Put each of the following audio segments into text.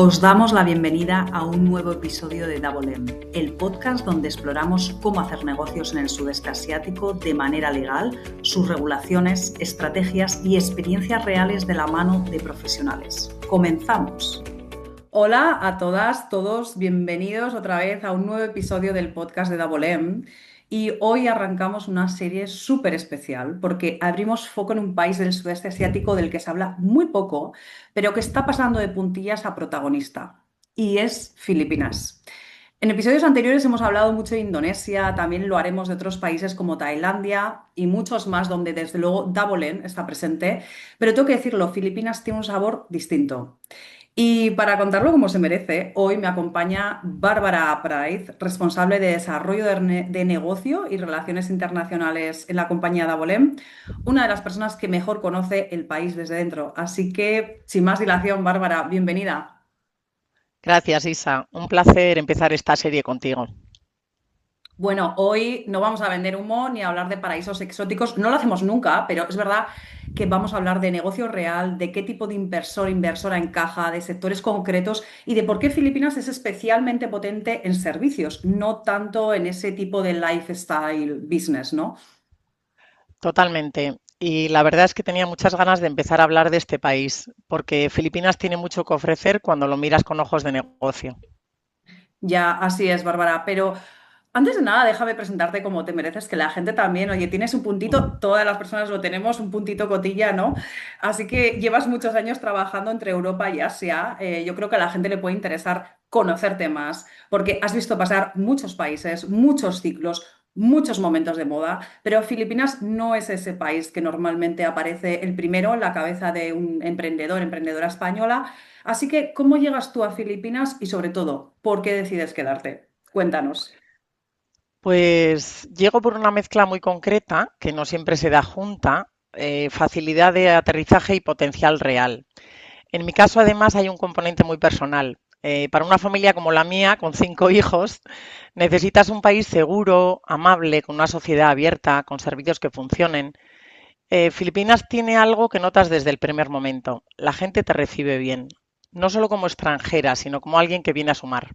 Os damos la bienvenida a un nuevo episodio de Double M, el podcast donde exploramos cómo hacer negocios en el sudeste asiático de manera legal, sus regulaciones, estrategias y experiencias reales de la mano de profesionales. ¡Comenzamos! Hola a todas, todos, bienvenidos otra vez a un nuevo episodio del podcast de Double M. Y hoy arrancamos una serie súper especial porque abrimos foco en un país del sudeste asiático del que se habla muy poco, pero que está pasando de puntillas a protagonista, y es Filipinas. En episodios anteriores hemos hablado mucho de Indonesia, también lo haremos de otros países como Tailandia y muchos más donde desde luego Double M está presente, pero tengo que decirlo, Filipinas tiene un sabor distinto. Y para contarlo como se merece, hoy me acompaña Bárbara Price, responsable de desarrollo de negocio y relaciones internacionales en la compañía Davolem, una de las personas que mejor conoce el país desde dentro. Así que, sin más dilación, Bárbara, bienvenida. Gracias, Isa. Un placer empezar esta serie contigo. Bueno, hoy no vamos a vender humo ni a hablar de paraísos exóticos, no lo hacemos nunca, pero es verdad que vamos a hablar de negocio real, de qué tipo de inversor, inversora encaja, de sectores concretos y de por qué Filipinas es especialmente potente en servicios, no tanto en ese tipo de lifestyle business, ¿no? Totalmente. Y la verdad es que tenía muchas ganas de empezar a hablar de este país, porque Filipinas tiene mucho que ofrecer cuando lo miras con ojos de negocio. Ya, así es, Bárbara, pero antes de nada, déjame presentarte como te mereces, que la gente también, oye, tienes un puntito, todas las personas lo tenemos, un puntito cotilla, ¿no? Así que llevas muchos años trabajando entre Europa y Asia. Yo creo que a la gente le puede interesar conocerte más, porque has visto pasar muchos países, muchos ciclos, muchos momentos de moda, pero Filipinas no es ese país que normalmente aparece el primero en la cabeza de un emprendedor, emprendedora española. Así que, ¿cómo llegas tú a Filipinas y sobre todo, por qué decides quedarte? Cuéntanos. Pues llego por una mezcla muy concreta, que no siempre se da junta, facilidad de aterrizaje y potencial real. En mi caso, además, hay un componente muy personal. Para una familia como la mía, con 5 hijos, necesitas un país seguro, amable, con una sociedad abierta, con servicios que funcionen. Filipinas tiene algo que notas desde el primer momento. La gente te recibe bien, no solo como extranjera, sino como alguien que viene a sumar.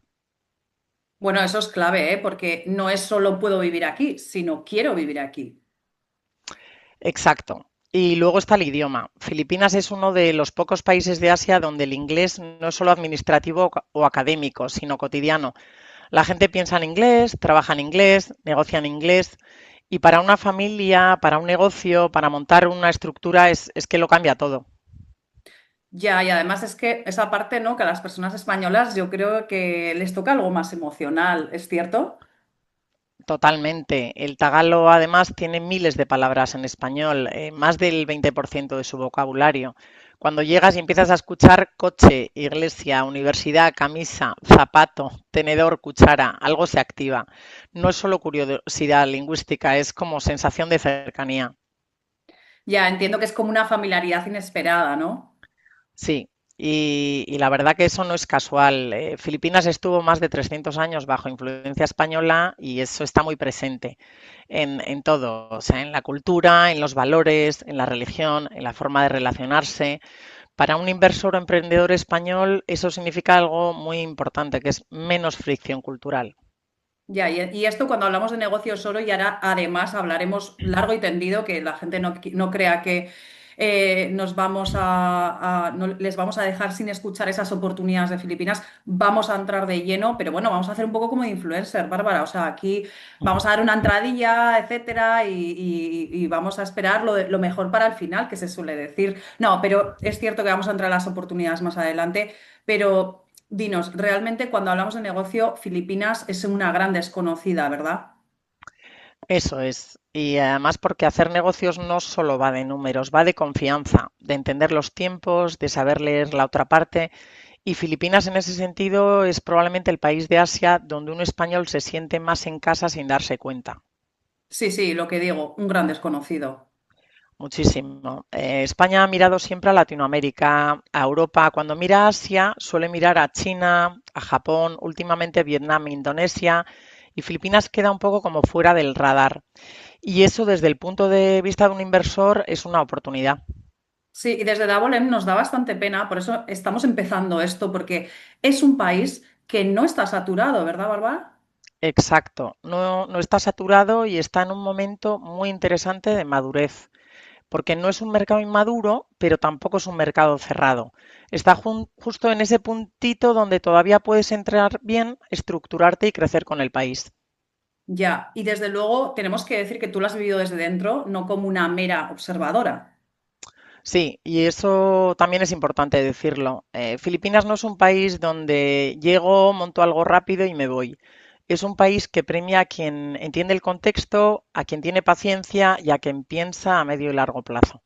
Bueno, eso es clave, ¿eh? Porque no es solo puedo vivir aquí, sino quiero vivir aquí. Exacto. Y luego está el idioma. Filipinas es uno de los pocos países de Asia donde el inglés no es solo administrativo o académico, sino cotidiano. La gente piensa en inglés, trabaja en inglés, negocia en inglés. Y para una familia, para un negocio, para montar una estructura, es que lo cambia todo. Ya, y además es que esa parte, ¿no? Que a las personas españolas yo creo que les toca algo más emocional, ¿es cierto? Totalmente. El tagalo además tiene miles de palabras en español, más del 20% de su vocabulario. Cuando llegas y empiezas a escuchar coche, iglesia, universidad, camisa, zapato, tenedor, cuchara, algo se activa. No es solo curiosidad lingüística, es como sensación de cercanía. Ya, entiendo que es como una familiaridad inesperada, ¿no? Sí, y la verdad que eso no es casual. Filipinas estuvo más de 300 años bajo influencia española y eso está muy presente en todo, o sea, en la cultura, en los valores, en la religión, en la forma de relacionarse. Para un inversor o emprendedor español eso significa algo muy importante, que es menos fricción cultural. Ya, y esto cuando hablamos de negocio solo y ahora además hablaremos largo y tendido, que la gente no crea que nos vamos no les vamos a dejar sin escuchar esas oportunidades de Filipinas, vamos a entrar de lleno, pero bueno, vamos a hacer un poco como de influencer, Bárbara, o sea, aquí vamos a dar una entradilla, etcétera, y vamos a esperar lo mejor para el final, que se suele decir. No, pero es cierto que vamos a entrar a las oportunidades más adelante, pero... Dinos, realmente cuando hablamos de negocio, Filipinas es una gran desconocida, ¿verdad? Eso es. Y además porque hacer negocios no solo va de números, va de confianza, de entender los tiempos, de saber leer la otra parte. Y Filipinas en ese sentido es probablemente el país de Asia donde un español se siente más en casa sin darse cuenta. Sí, sí, lo que digo, un gran desconocido. Muchísimo. España ha mirado siempre a Latinoamérica, a Europa. Cuando mira a Asia, suele mirar a China, a Japón, últimamente Vietnam, Indonesia, y Filipinas queda un poco como fuera del radar. Y eso desde el punto de vista de un inversor es una oportunidad. Sí, y desde Dabolem nos da bastante pena, por eso estamos empezando esto, porque es un país que no está saturado, ¿verdad, Bárbara? Exacto, no está saturado y está en un momento muy interesante de madurez, porque no es un mercado inmaduro, pero tampoco es un mercado cerrado. Está justo en ese puntito donde todavía puedes entrar bien, estructurarte y crecer con el país. Ya, y desde luego tenemos que decir que tú lo has vivido desde dentro, no como una mera observadora. Sí, y eso también es importante decirlo. Filipinas no es un país donde llego, monto algo rápido y me voy. Es un país que premia a quien entiende el contexto, a quien tiene paciencia y a quien piensa a medio y largo plazo.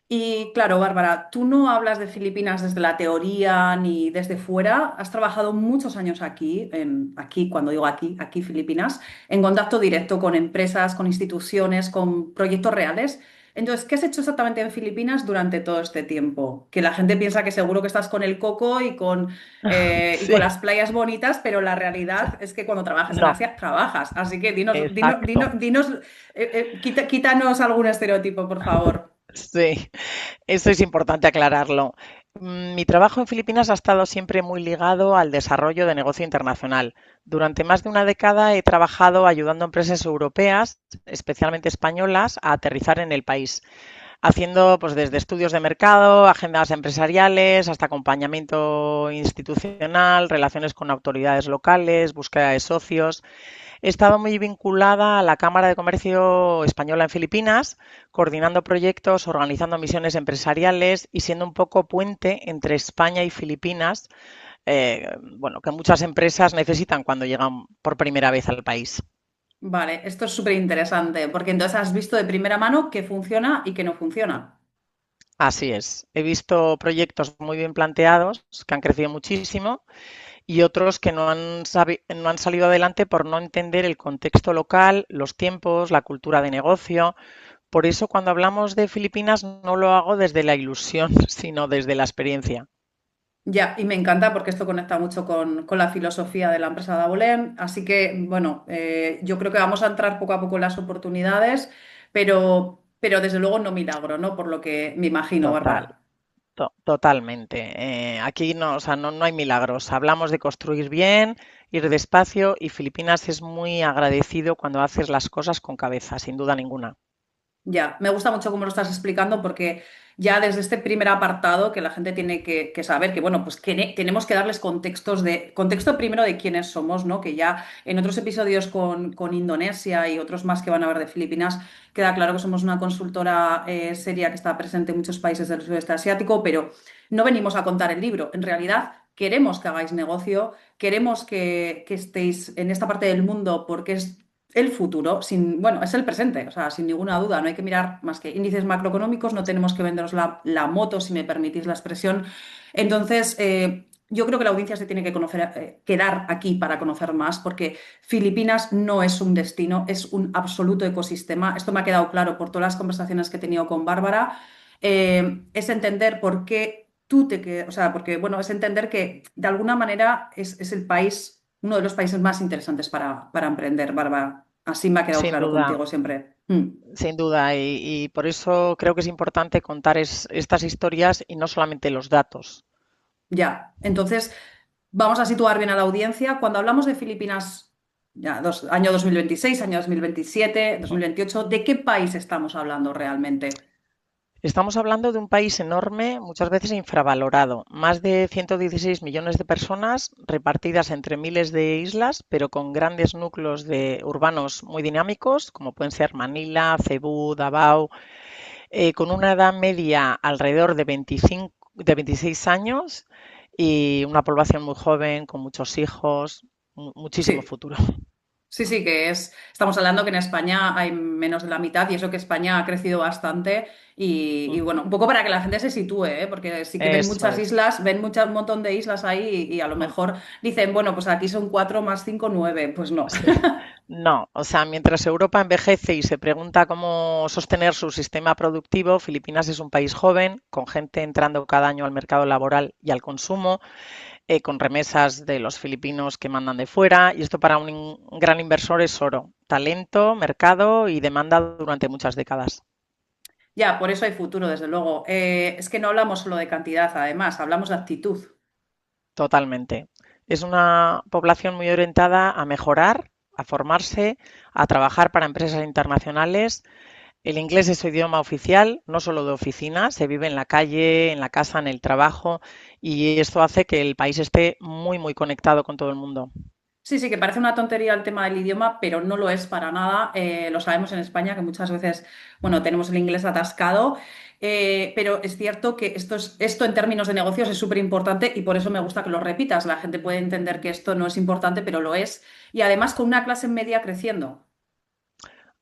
Y claro, Bárbara, tú no hablas de Filipinas desde la teoría ni desde fuera. Has trabajado muchos años aquí, aquí, cuando digo aquí, aquí Filipinas, en contacto directo con empresas, con instituciones, con proyectos reales. Entonces, ¿qué has hecho exactamente en Filipinas durante todo este tiempo? Que la gente piensa que seguro que estás con el coco y con Sí, las playas bonitas, pero la realidad es que cuando trabajas en no, Asia, trabajas. Así que exacto. quítanos algún estereotipo, por favor. Sí, eso es importante aclararlo. Mi trabajo en Filipinas ha estado siempre muy ligado al desarrollo de negocio internacional. Durante más de una década he trabajado ayudando a empresas europeas, especialmente españolas, a aterrizar en el país, haciendo pues desde estudios de mercado, agendas empresariales, hasta acompañamiento institucional, relaciones con autoridades locales, búsqueda de socios. He estado muy vinculada a la Cámara de Comercio Española en Filipinas, coordinando proyectos, organizando misiones empresariales y siendo un poco puente entre España y Filipinas, bueno, que muchas empresas necesitan cuando llegan por primera vez al país. Vale, esto es súper interesante, porque entonces has visto de primera mano qué funciona y qué no funciona. Así es. He visto proyectos muy bien planteados que han crecido muchísimo y otros que no han salido adelante por no entender el contexto local, los tiempos, la cultura de negocio. Por eso cuando hablamos de Filipinas no lo hago desde la ilusión, sino desde la experiencia. Ya, y me encanta porque esto conecta mucho con la filosofía de la empresa Dabolem. Así que, bueno, yo creo que vamos a entrar poco a poco en las oportunidades, pero desde luego no milagro, ¿no? Por lo que me imagino, Total, Bárbara. totalmente. Aquí no, o sea, no hay milagros. Hablamos de construir bien, ir despacio y Filipinas es muy agradecido cuando haces las cosas con cabeza, sin duda ninguna. Ya, me gusta mucho cómo lo estás explicando porque ya desde este primer apartado que la gente tiene que saber que, bueno, pues que tenemos que darles contexto primero de quiénes somos, ¿no? Que ya en otros episodios con Indonesia y otros más que van a ver de Filipinas, queda claro que somos una consultora seria que está presente en muchos países del sudeste asiático, pero no venimos a contar el libro. En realidad, queremos que hagáis negocio, queremos que estéis en esta parte del mundo porque es el futuro, bueno, es el presente, o sea, sin ninguna duda, no hay que mirar más que índices macroeconómicos, no tenemos que venderos la moto, si me permitís la expresión. Entonces, yo creo que la audiencia se tiene que conocer, quedar aquí para conocer más, porque Filipinas no es un destino, es un absoluto ecosistema. Esto me ha quedado claro por todas las conversaciones que he tenido con Bárbara. Es entender por qué o sea, porque, bueno, es entender que de alguna manera es el país, uno de los países más interesantes para emprender, Bárbara. Así me ha quedado Sin claro duda, contigo siempre. Mm, sin duda. Y por eso creo que es importante contar estas historias y no solamente los datos. ya. Entonces, vamos a situar bien a la audiencia. Cuando hablamos de Filipinas, ya, año 2026, año 2027, 2028, ¿de qué país estamos hablando realmente? Estamos hablando de un país enorme, muchas veces infravalorado, más de 116 millones de personas repartidas entre miles de islas, pero con grandes núcleos de urbanos muy dinámicos, como pueden ser Manila, Cebú, Davao, con una edad media alrededor de 26 años y una población muy joven, con muchos hijos, muchísimo Sí. futuro. Sí, sí, estamos hablando que en España hay menos de la mitad y eso que España ha crecido bastante y bueno, un poco para que la gente se sitúe, ¿eh? Porque sí que ven Eso muchas es. islas, ven un montón de islas ahí y a lo mejor dicen, bueno, pues aquí son 4 más 5 9, pues no. Sí. No, o sea, mientras Europa envejece y se pregunta cómo sostener su sistema productivo, Filipinas es un país joven, con gente entrando cada año al mercado laboral y al consumo, con remesas de los filipinos que mandan de fuera, y esto para un gran inversor es oro, talento, mercado y demanda durante muchas décadas. Ya, por eso hay futuro, desde luego. Es que no hablamos solo de cantidad, además, hablamos de actitud. Totalmente. Es una población muy orientada a mejorar, a formarse, a trabajar para empresas internacionales. El inglés es su idioma oficial, no solo de oficina, se vive en la calle, en la casa, en el trabajo, y esto hace que el país esté muy, muy conectado con todo el mundo. Sí, sí, que parece una tontería el tema del idioma, pero no lo es para nada. Lo sabemos en España, que muchas veces, bueno, tenemos el inglés atascado, pero es cierto que esto en términos de negocios es súper importante y por eso me gusta que lo repitas. La gente puede entender que esto no es importante, pero lo es. Y además con una clase media creciendo.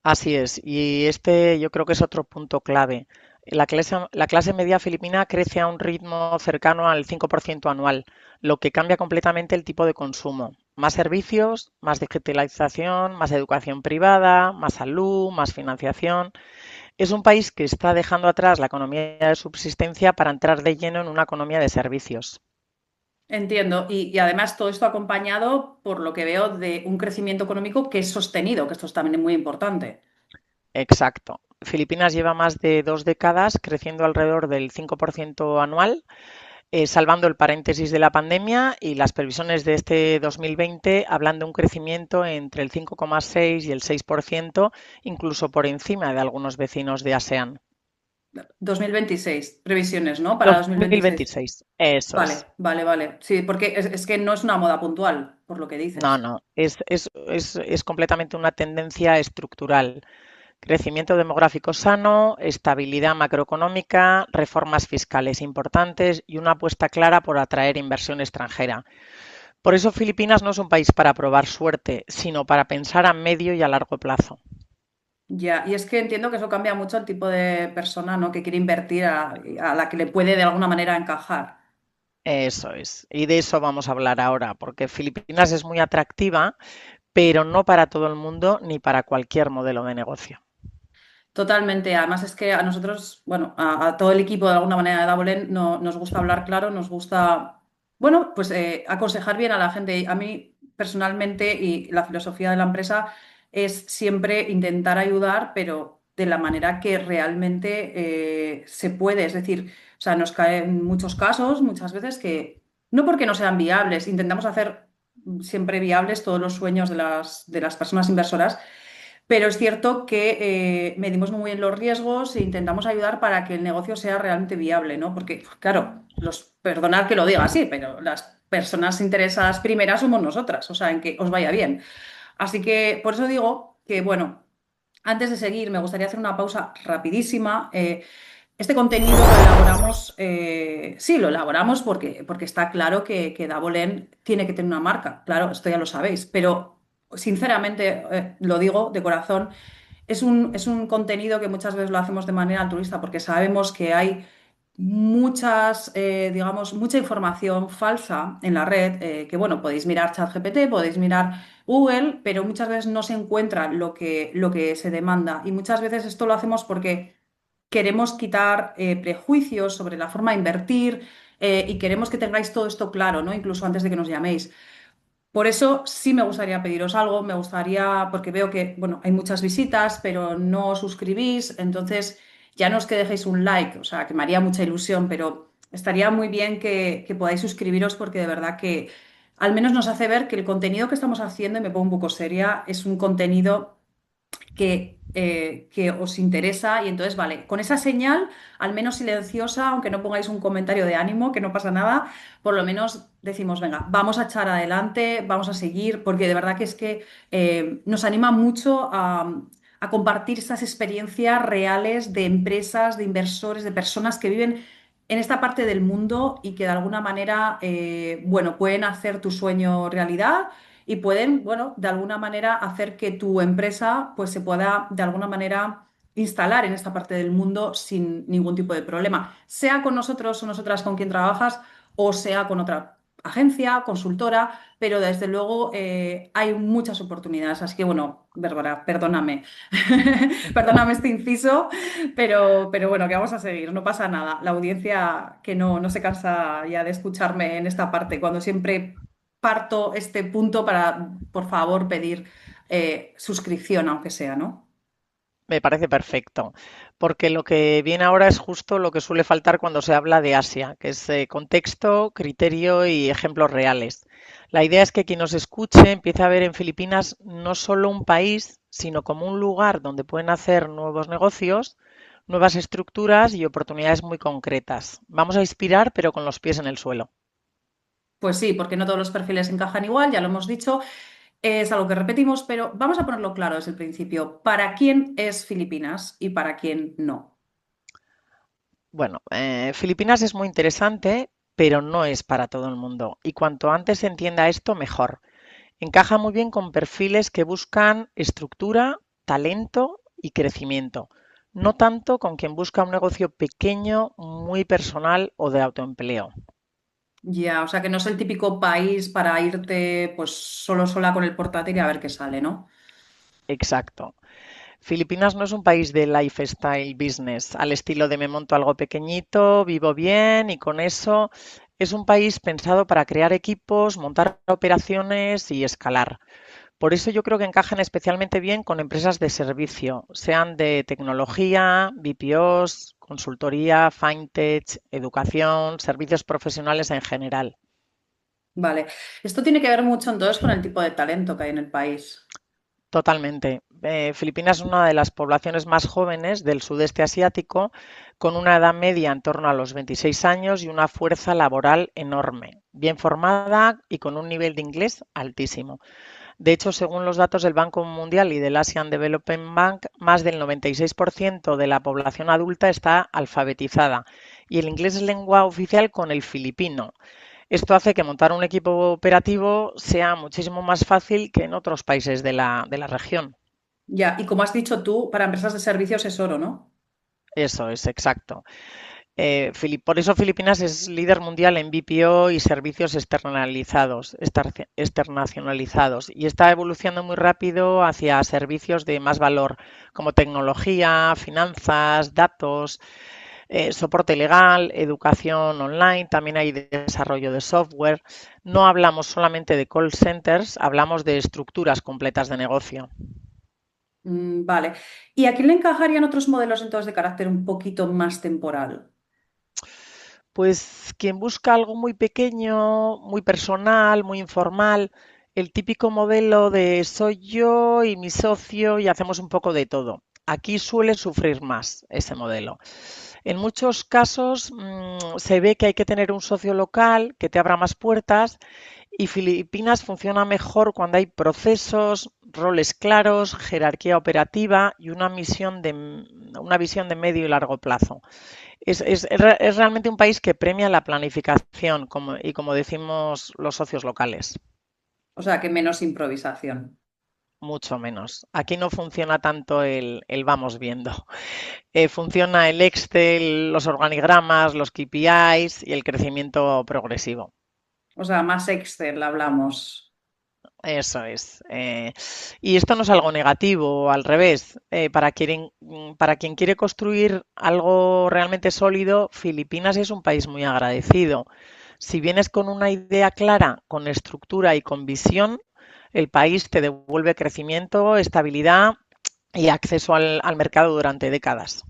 Así es, y este yo creo que es otro punto clave. La clase media filipina crece a un ritmo cercano al 5% anual, lo que cambia completamente el tipo de consumo. Más servicios, más digitalización, más educación privada, más salud, más financiación. Es un país que está dejando atrás la economía de subsistencia para entrar de lleno en una economía de servicios. Entiendo. Y además todo esto acompañado, por lo que veo, de un crecimiento económico que es sostenido, que esto es también muy importante. Exacto. Filipinas lleva más de 2 décadas creciendo alrededor del 5% anual, salvando el paréntesis de la pandemia, y las previsiones de este 2020 hablan de un crecimiento entre el 5,6 y el 6%, incluso por encima de algunos vecinos de ASEAN. 2026 previsiones, ¿no? Para 2026. 2026, eso Vale, es. vale, vale. Sí, porque es que no es una moda puntual, por lo que No, dices. no, es completamente una tendencia estructural. Crecimiento demográfico sano, estabilidad macroeconómica, reformas fiscales importantes y una apuesta clara por atraer inversión extranjera. Por eso Filipinas no es un país para probar suerte, sino para pensar a medio y a largo plazo. Ya, y es que entiendo que eso cambia mucho el tipo de persona, ¿no? Que quiere invertir a la que le puede de alguna manera encajar. Eso es. Y de eso vamos a hablar ahora, porque Filipinas es muy atractiva, pero no para todo el mundo ni para cualquier modelo de negocio. Totalmente. Además es que a nosotros, bueno, a todo el equipo de alguna manera de Dabolen no, nos gusta hablar claro, nos gusta, bueno, pues aconsejar bien a la gente. A mí personalmente y la filosofía de la empresa es siempre intentar ayudar, pero de la manera que realmente se puede. Es decir, o sea, nos caen muchos casos, muchas veces que no porque no sean viables, intentamos hacer siempre viables todos los sueños de las personas inversoras, pero es cierto que medimos muy bien los riesgos e intentamos ayudar para que el negocio sea realmente viable, ¿no? Porque, claro, perdonad que lo diga así, pero las personas interesadas primeras somos nosotras, o sea, en que os vaya bien. Así que por eso digo que, bueno, antes de seguir, me gustaría hacer una pausa rapidísima. Este contenido lo elaboramos, sí, lo elaboramos porque está claro que Dabolen tiene que tener una marca, claro, esto ya lo sabéis, pero sinceramente, lo digo de corazón, es un contenido que muchas veces lo hacemos de manera altruista porque sabemos que hay digamos, mucha información falsa en la red, que bueno, podéis mirar ChatGPT, podéis mirar Google, pero muchas veces no se encuentra lo que se demanda. Y muchas veces esto lo hacemos porque queremos quitar prejuicios sobre la forma de invertir, y queremos que tengáis todo esto claro, ¿no? Incluso antes de que nos llaméis. Por eso sí me gustaría pediros algo, me gustaría, porque veo que, bueno, hay muchas visitas, pero no os suscribís, entonces ya no es que dejéis un like, o sea, que me haría mucha ilusión, pero estaría muy bien que podáis suscribiros porque de verdad que al menos nos hace ver que el contenido que estamos haciendo, y me pongo un poco seria, es un contenido que os interesa y entonces, vale, con esa señal, al menos silenciosa, aunque no pongáis un comentario de ánimo, que no pasa nada, por lo menos decimos, venga, vamos a echar adelante, vamos a seguir, porque de verdad que es que nos anima mucho a compartir estas experiencias reales de empresas, de inversores, de personas que viven en esta parte del mundo y que de alguna manera, bueno, pueden hacer tu sueño realidad y pueden, bueno, de alguna manera hacer que tu empresa pues se pueda de alguna manera instalar en esta parte del mundo sin ningún tipo de problema, sea con nosotros o nosotras con quien trabajas o sea con otra agencia, consultora, pero desde luego hay muchas oportunidades. Así que bueno, Bárbara, perdóname, perdóname este inciso, pero bueno, que vamos a seguir, no pasa nada. La audiencia que no se cansa ya de escucharme en esta parte, cuando siempre parto este punto para, por favor, pedir suscripción, aunque sea, ¿no? Me parece perfecto, porque lo que viene ahora es justo lo que suele faltar cuando se habla de Asia, que es contexto, criterio y ejemplos reales. La idea es que quien nos escuche empiece a ver en Filipinas no solo un país, sino como un lugar donde pueden hacer nuevos negocios, nuevas estructuras y oportunidades muy concretas. Vamos a inspirar, pero con los pies en el suelo. Pues sí, porque no todos los perfiles encajan igual, ya lo hemos dicho, es algo que repetimos, pero vamos a ponerlo claro desde el principio. ¿Para quién es Filipinas y para quién no? Bueno, Filipinas es muy interesante, pero no es para todo el mundo. Y cuanto antes se entienda esto, mejor. Encaja muy bien con perfiles que buscan estructura, talento y crecimiento, no tanto con quien busca un negocio pequeño, muy personal o de autoempleo. Ya, o sea que no es el típico país para irte pues solo sola con el portátil y a ver qué sale, ¿no? Exacto. Filipinas no es un país de lifestyle business, al estilo de me monto algo pequeñito, vivo bien y con eso es un país pensado para crear equipos, montar operaciones y escalar. Por eso yo creo que encajan especialmente bien con empresas de servicio, sean de tecnología, BPOs, consultoría, fintech, educación, servicios profesionales en general. Vale. Esto tiene que ver mucho entonces con el tipo de talento que hay en el país. Totalmente. Filipinas es una de las poblaciones más jóvenes del sudeste asiático, con una edad media en torno a los 26 años y una fuerza laboral enorme, bien formada y con un nivel de inglés altísimo. De hecho, según los datos del Banco Mundial y del Asian Development Bank, más del 96% de la población adulta está alfabetizada y el inglés es lengua oficial con el filipino. Esto hace que montar un equipo operativo sea muchísimo más fácil que en otros países de la región. Ya, y como has dicho tú, para empresas de servicios es oro, ¿no? Eso es exacto. Por eso Filipinas es líder mundial en BPO y servicios externacionalizados, y está evolucionando muy rápido hacia servicios de más valor, como tecnología, finanzas, datos, soporte legal, educación online, también hay desarrollo de software. No hablamos solamente de call centers, hablamos de estructuras completas de negocio. Vale. ¿Y a quién le encajarían otros modelos entonces de carácter un poquito más temporal? Pues quien busca algo muy pequeño, muy personal, muy informal, el típico modelo de soy yo y mi socio y hacemos un poco de todo. Aquí suele sufrir más ese modelo. En muchos casos se ve que hay que tener un socio local que te abra más puertas, y Filipinas funciona mejor cuando hay procesos, roles claros, jerarquía operativa y una visión de medio y largo plazo. Es realmente un país que premia la planificación y como decimos los socios locales, O sea, que menos improvisación. mucho menos. Aquí no funciona tanto el vamos viendo. Funciona el Excel, los organigramas, los KPIs y el crecimiento progresivo. O sea, más Excel hablamos. Eso es. Y esto no es algo negativo, al revés. Para quien quiere construir algo realmente sólido, Filipinas es un país muy agradecido. Si vienes con una idea clara, con estructura y con visión, el país te devuelve crecimiento, estabilidad y acceso al mercado durante décadas.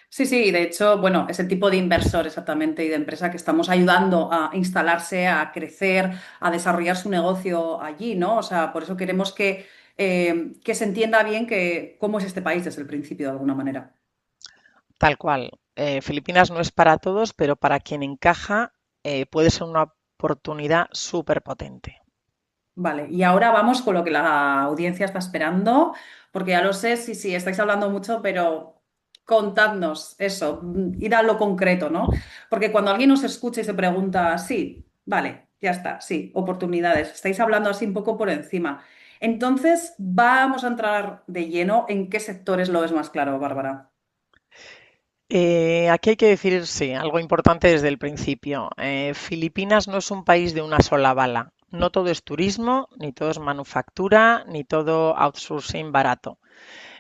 Sí, sí, de hecho, bueno, es el tipo de inversor exactamente y de empresa que estamos ayudando a instalarse, a crecer, a desarrollar su negocio allí, ¿no? O sea, por eso queremos que se entienda bien que, cómo es este país desde el principio, de alguna manera. Tal cual. Filipinas no es para todos, pero para quien encaja puede ser una oportunidad súper potente. Vale, y ahora vamos con lo que la audiencia está esperando, porque ya lo sé, sí, sí, estáis hablando mucho, pero contadnos eso, ir a lo concreto, ¿no? Porque cuando alguien nos escucha y se pregunta, sí, vale, ya está, sí, oportunidades, estáis hablando así un poco por encima. Entonces, vamos a entrar de lleno en qué sectores lo ves más claro, Bárbara. Aquí hay que decir, sí, algo importante desde el principio. Filipinas no es un país de una sola bala. No todo es turismo, ni todo es manufactura, ni todo outsourcing barato.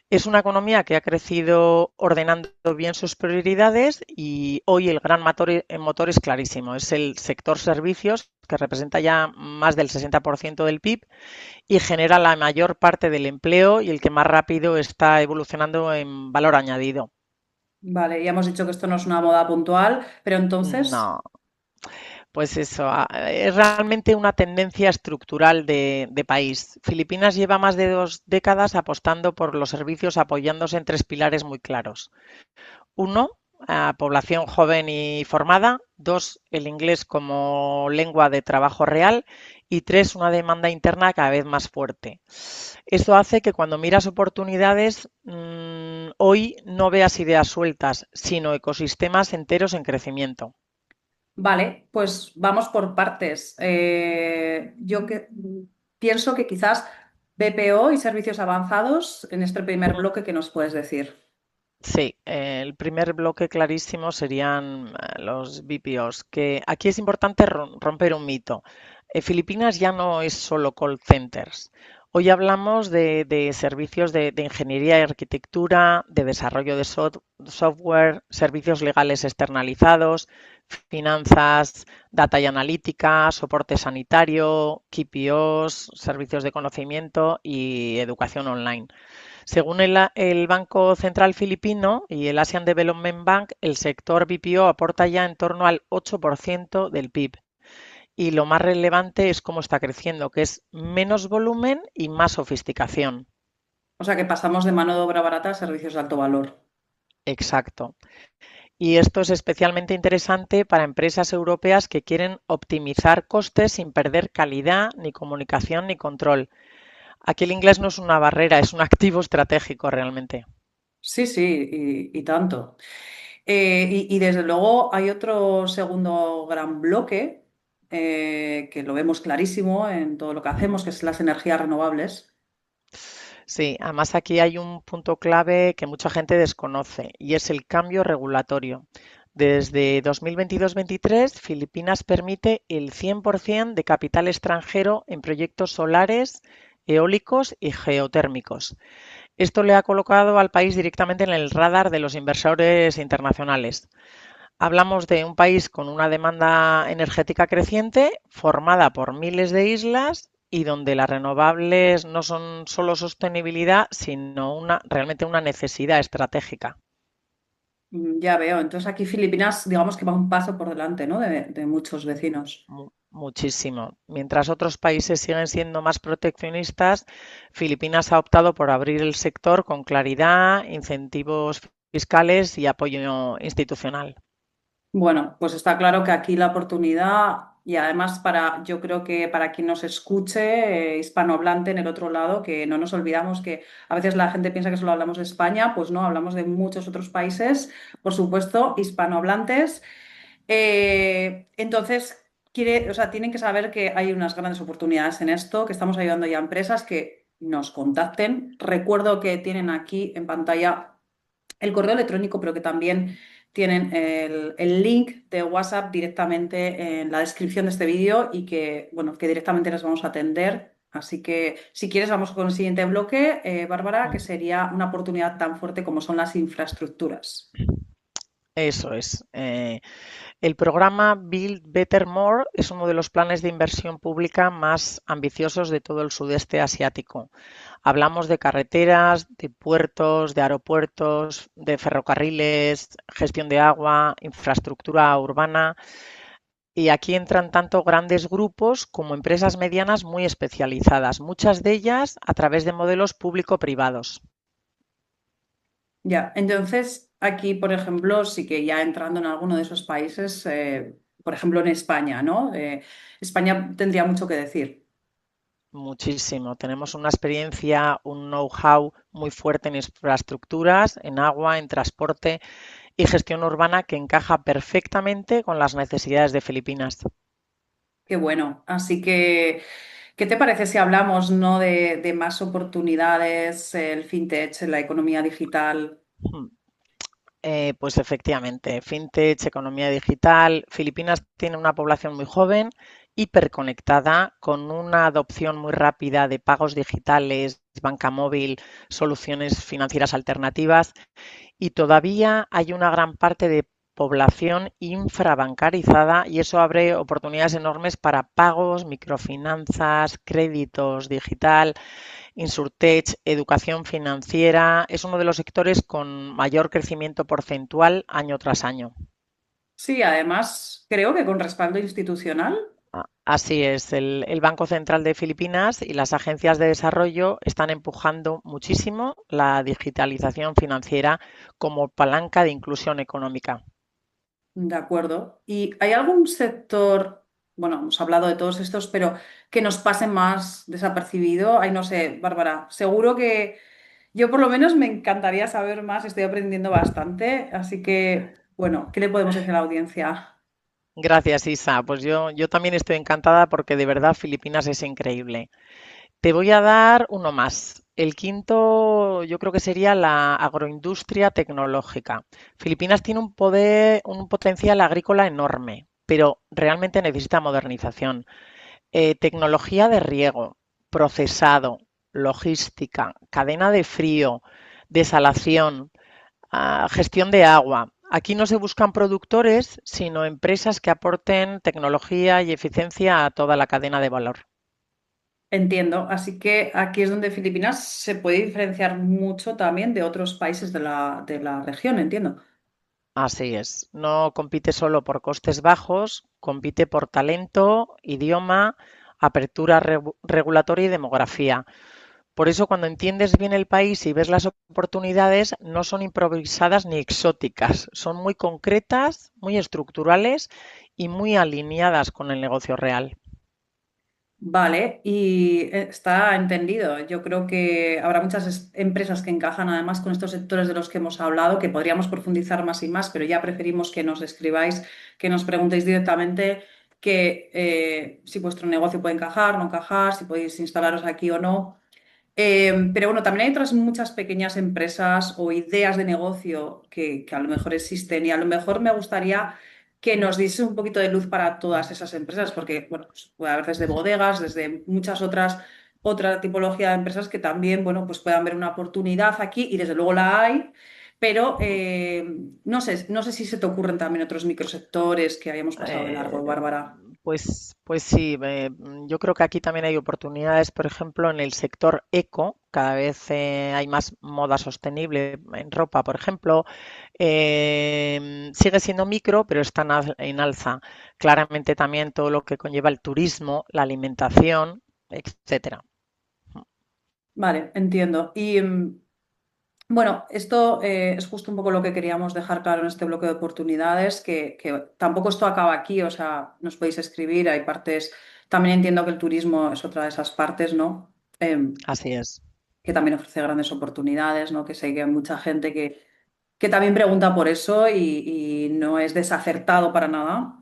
Es una economía que ha crecido ordenando bien sus prioridades, y hoy el gran motor es clarísimo, es el sector servicios, que representa ya más del 60% del PIB y genera la mayor parte del empleo y el que más rápido está evolucionando en valor añadido. Vale, ya hemos dicho que esto no es una moda puntual, pero entonces, No, pues eso, es realmente una tendencia estructural de país. Filipinas lleva más de 2 décadas apostando por los servicios apoyándose en 3 pilares muy claros. Uno, población joven y formada. Dos, el inglés como lengua de trabajo real. Y tres, una demanda interna cada vez más fuerte. Esto hace que cuando miras oportunidades, hoy no veas ideas sueltas, sino ecosistemas enteros en crecimiento. vale, pues vamos por partes. Pienso que quizás BPO y servicios avanzados en este primer bloque que nos puedes decir. Sí, el primer bloque clarísimo serían los BPOs, que aquí es importante romper un mito. Filipinas ya no es solo call centers. Hoy hablamos de servicios de ingeniería y arquitectura, de desarrollo de software, servicios legales externalizados, finanzas, data y analítica, soporte sanitario, KPOs, servicios de conocimiento y educación online. Según el Banco Central Filipino y el Asian Development Bank, el sector BPO aporta ya en torno al 8% del PIB. Y lo más relevante es cómo está creciendo, que es menos volumen y más sofisticación. O sea que pasamos de mano de obra barata a servicios de alto valor. Exacto. Y esto es especialmente interesante para empresas europeas que quieren optimizar costes sin perder calidad, ni comunicación, ni control. Aquí el inglés no es una barrera, es un activo estratégico realmente. Sí, sí, y tanto. Y desde luego hay otro segundo gran bloque que lo vemos clarísimo en todo lo que hacemos, que es las energías renovables. Sí, además aquí hay un punto clave que mucha gente desconoce y es el cambio regulatorio. Desde 2022-23, Filipinas permite el 100% de capital extranjero en proyectos solares, eólicos y geotérmicos. Esto le ha colocado al país directamente en el radar de los inversores internacionales. Hablamos de un país con una demanda energética creciente, formada por miles de islas y donde las renovables no son solo sostenibilidad, sino realmente una necesidad estratégica. Ya veo, entonces aquí Filipinas, digamos que va un paso por delante, ¿no? De muchos vecinos. Muchísimo. Mientras otros países siguen siendo más proteccionistas, Filipinas ha optado por abrir el sector con claridad, incentivos fiscales y apoyo institucional. Bueno, pues está claro que aquí la oportunidad y además yo creo que para quien nos escuche, hispanohablante en el otro lado, que no nos olvidamos que a veces la gente piensa que solo hablamos de España, pues no, hablamos de muchos otros países, por supuesto, hispanohablantes. Entonces, o sea, tienen que saber que hay unas grandes oportunidades en esto, que estamos ayudando ya a empresas que nos contacten. Recuerdo que tienen aquí en pantalla el correo electrónico, pero que también tienen el link de WhatsApp directamente en la descripción de este vídeo y que, bueno, que directamente les vamos a atender. Así que, si quieres, vamos con el siguiente bloque, Bárbara, que sería una oportunidad tan fuerte como son las infraestructuras. Eso es. El programa Build Better More es uno de los planes de inversión pública más ambiciosos de todo el sudeste asiático. Hablamos de carreteras, de puertos, de aeropuertos, de ferrocarriles, gestión de agua, infraestructura urbana. Y aquí entran tanto grandes grupos como empresas medianas muy especializadas, muchas de ellas a través de modelos público-privados. Ya, entonces aquí, por ejemplo, sí que ya entrando en alguno de esos países, por ejemplo en España, ¿no? España tendría mucho que decir. Muchísimo. Tenemos una experiencia, un know-how muy fuerte en infraestructuras, en agua, en transporte y gestión urbana que encaja perfectamente con las necesidades de Filipinas. Qué bueno. Así que, ¿qué te parece si hablamos, ¿no? de más oportunidades, el fintech, la economía digital? Mm. Pues efectivamente, fintech, economía digital. Filipinas tiene una población muy joven, hiperconectada, con una adopción muy rápida de pagos digitales, banca móvil, soluciones financieras alternativas y todavía hay una gran parte de población infrabancarizada y eso abre oportunidades enormes para pagos, microfinanzas, créditos digital, Insurtech, educación financiera. Es uno de los sectores con mayor crecimiento porcentual año tras año. Sí, además creo que con respaldo institucional. Así es, el Banco Central de Filipinas y las agencias de desarrollo están empujando muchísimo la digitalización financiera como palanca de inclusión económica. De acuerdo. ¿Y hay algún sector, bueno, hemos hablado de todos estos, pero que nos pase más desapercibido? Ay, no sé, Bárbara, seguro que yo por lo menos me encantaría saber más, estoy aprendiendo bastante, así que, bueno, ¿qué le podemos decir a la audiencia? Gracias, Isa. Pues yo también estoy encantada porque de verdad Filipinas es increíble. Te voy a dar uno más. El quinto, yo creo que sería la agroindustria tecnológica. Filipinas tiene un potencial agrícola enorme, pero realmente necesita modernización. Tecnología de riego, procesado, logística, cadena de frío, desalación, gestión de agua. Aquí no se buscan productores, sino empresas que aporten tecnología y eficiencia a toda la cadena de valor. Entiendo, así que aquí es donde Filipinas se puede diferenciar mucho también de otros países de la región, entiendo. Así es. No compite solo por costes bajos, compite por talento, idioma, apertura regulatoria y demografía. Por eso, cuando entiendes bien el país y ves las oportunidades, no son improvisadas ni exóticas, son muy concretas, muy estructurales y muy alineadas con el negocio real. Vale, y está entendido. Yo creo que habrá muchas empresas que encajan además con estos sectores de los que hemos hablado, que podríamos profundizar más y más, pero ya preferimos que nos escribáis, que nos preguntéis directamente que si vuestro negocio puede encajar, no encajar, si podéis instalaros aquí o no. Pero bueno, también hay otras muchas pequeñas empresas o ideas de negocio que a lo mejor existen y a lo mejor me gustaría que nos diese un poquito de luz para todas esas empresas, porque bueno, pues puede haber desde bodegas, desde muchas otras, otra tipología de empresas que también, bueno, pues puedan ver una oportunidad aquí y desde luego la hay, pero no sé si se te ocurren también otros microsectores que habíamos pasado de Eh, largo, Bárbara. pues sí, yo creo que aquí también hay oportunidades, por ejemplo, en el sector eco, cada vez hay más moda sostenible en ropa, por ejemplo. Sigue siendo micro, pero está en alza. Claramente también todo lo que conlleva el turismo, la alimentación, etcétera. Vale, entiendo. Y bueno, esto es justo un poco lo que queríamos dejar claro en este bloque de oportunidades, que tampoco esto acaba aquí, o sea, nos podéis escribir, hay partes, también entiendo que el turismo es otra de esas partes, ¿no? Así es. Que también ofrece grandes oportunidades, ¿no? Que sé que hay mucha gente que también pregunta por eso y no es desacertado para nada.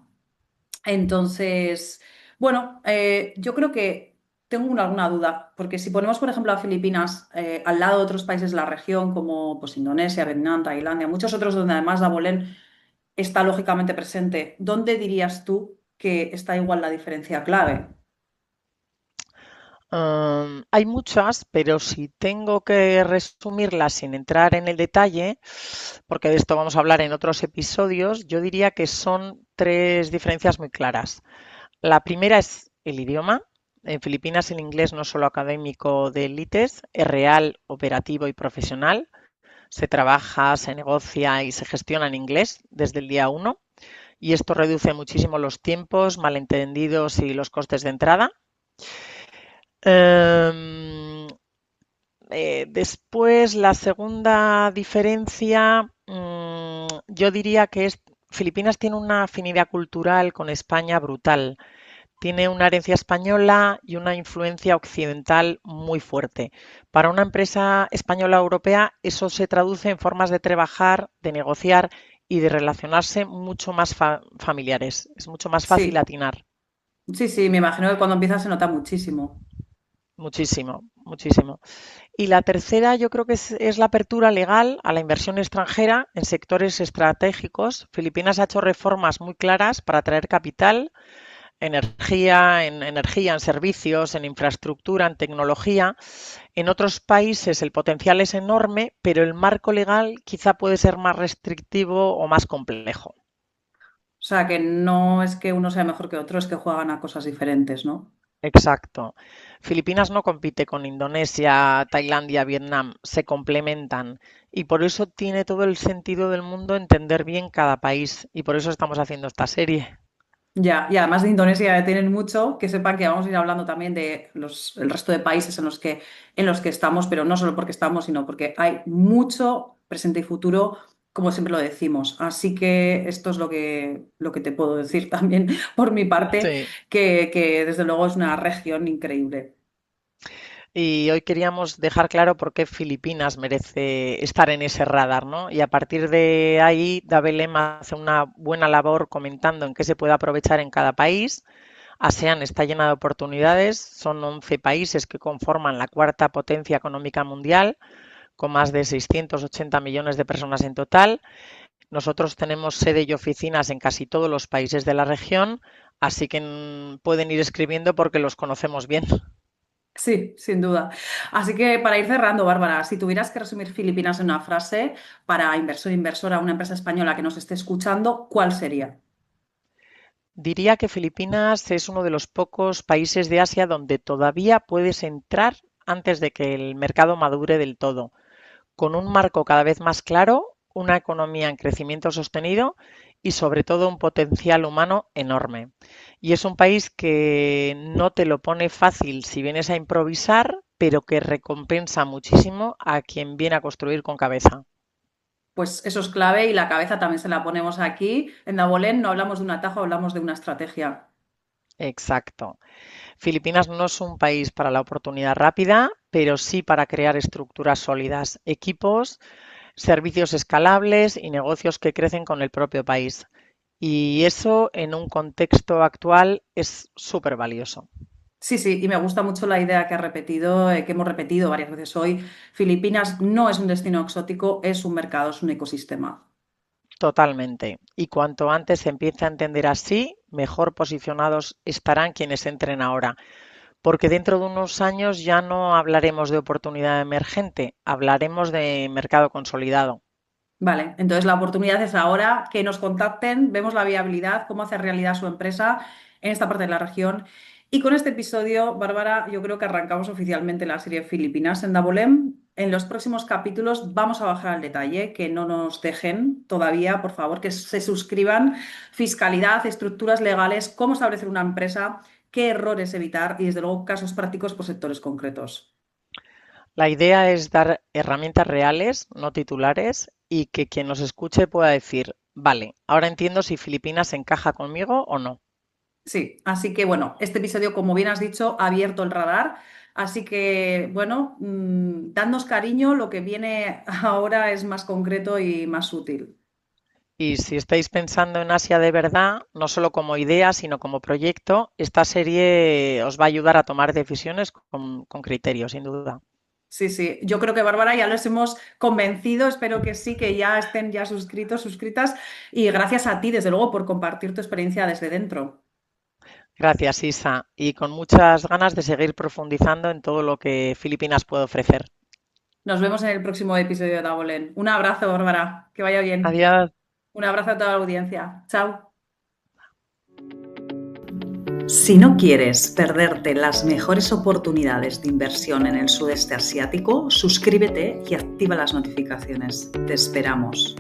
Entonces, bueno, yo creo que tengo alguna duda, porque si ponemos, por ejemplo, a Filipinas al lado de otros países de la región, como pues, Indonesia, Vietnam, Tailandia, muchos otros donde además Dabolén está lógicamente presente, ¿dónde dirías tú que está igual la diferencia clave? Hay muchas, pero si tengo que resumirlas sin entrar en el detalle, porque de esto vamos a hablar en otros episodios, yo diría que son tres diferencias muy claras. La primera es el idioma. En Filipinas el inglés no es solo académico de élites, es real, operativo y profesional. Se trabaja, se negocia y se gestiona en inglés desde el día uno y esto reduce muchísimo los tiempos, malentendidos y los costes de entrada. Eh, Después, la segunda diferencia, yo diría que es Filipinas tiene una afinidad cultural con España brutal. Tiene una herencia española y una influencia occidental muy fuerte. Para una empresa española o europea, eso se traduce en formas de trabajar, de negociar y de relacionarse mucho más familiares. Es mucho más fácil Sí, atinar. sí, sí, me imagino que cuando empieza se nota muchísimo. Muchísimo, muchísimo. Y la tercera, yo creo que es la apertura legal a la inversión extranjera en sectores estratégicos. Filipinas ha hecho reformas muy claras para atraer capital, energía, en servicios, en infraestructura, en tecnología. En otros países el potencial es enorme, pero el marco legal quizá puede ser más restrictivo o más complejo. O sea, que no es que uno sea mejor que otro, es que juegan a cosas diferentes, ¿no? Exacto. Filipinas no compite con Indonesia, Tailandia, Vietnam, se complementan y por eso tiene todo el sentido del mundo entender bien cada país y por eso estamos haciendo esta serie. Ya, y además de Indonesia tienen mucho, que sepan que vamos a ir hablando también de el resto de países en los que estamos, pero no solo porque estamos, sino porque hay mucho presente y futuro, como siempre lo decimos. Así que esto es lo que te puedo decir también por mi parte, Sí. que desde luego es una región increíble. Y hoy queríamos dejar claro por qué Filipinas merece estar en ese radar, ¿no? Y a partir de ahí, Dabelem hace una buena labor comentando en qué se puede aprovechar en cada país. ASEAN está llena de oportunidades, son 11 países que conforman la cuarta potencia económica mundial, con más de 680 millones de personas en total. Nosotros tenemos sede y oficinas en casi todos los países de la región, así que pueden ir escribiendo porque los conocemos bien. Sí, sin duda. Así que para ir cerrando, Bárbara, si tuvieras que resumir Filipinas en una frase para inversor, inversora, una empresa española que nos esté escuchando, ¿cuál sería? Diría que Filipinas es uno de los pocos países de Asia donde todavía puedes entrar antes de que el mercado madure del todo, con un marco cada vez más claro, una economía en crecimiento sostenido y sobre todo un potencial humano enorme. Y es un país que no te lo pone fácil si vienes a improvisar, pero que recompensa muchísimo a quien viene a construir con cabeza. Pues eso es clave y la cabeza también se la ponemos aquí. En Dabolén no hablamos de un atajo, hablamos de una estrategia. Exacto. Filipinas no es un país para la oportunidad rápida, pero sí para crear estructuras sólidas, equipos, servicios escalables y negocios que crecen con el propio país. Y eso en un contexto actual es súper valioso. Sí, sí, y me gusta mucho la idea que ha repetido, que hemos repetido varias veces hoy. Filipinas no es un destino exótico, es un mercado, es un ecosistema. Totalmente. Y cuanto antes se empiece a entender así, mejor posicionados estarán quienes entren ahora. Porque dentro de unos años ya no hablaremos de oportunidad emergente, hablaremos de mercado consolidado. Vale, entonces la oportunidad es ahora que nos contacten, vemos la viabilidad, cómo hacer realidad su empresa en esta parte de la región. Y con este episodio, Bárbara, yo creo que arrancamos oficialmente la serie Filipinas en Dabolem. En los próximos capítulos vamos a bajar al detalle, que no nos dejen todavía, por favor, que se suscriban. Fiscalidad, estructuras legales, cómo establecer una empresa, qué errores evitar y, desde luego, casos prácticos por sectores concretos. La idea es dar herramientas reales, no titulares, y que quien nos escuche pueda decir, vale, ahora entiendo si Filipinas encaja conmigo o no. Sí, así que bueno, este episodio, como bien has dicho, ha abierto el radar. Así que bueno, dadnos cariño, lo que viene ahora es más concreto y más útil. Y si estáis pensando en Asia de verdad, no solo como idea, sino como proyecto, esta serie os va a ayudar a tomar decisiones con criterio, sin duda. Sí, sí, yo creo que Bárbara ya los hemos convencido, espero que sí, que ya estén ya suscritos, suscritas y gracias a ti, desde luego, por compartir tu experiencia desde dentro. Gracias, Isa, y con muchas ganas de seguir profundizando en todo lo que Filipinas puede ofrecer. Nos vemos en el próximo episodio de Dabolen. Un abrazo, Bárbara, que vaya bien. Adiós. Un abrazo a toda la audiencia. Chao. Si no quieres perderte las mejores oportunidades de inversión en el sudeste asiático, suscríbete y activa las notificaciones. Te esperamos.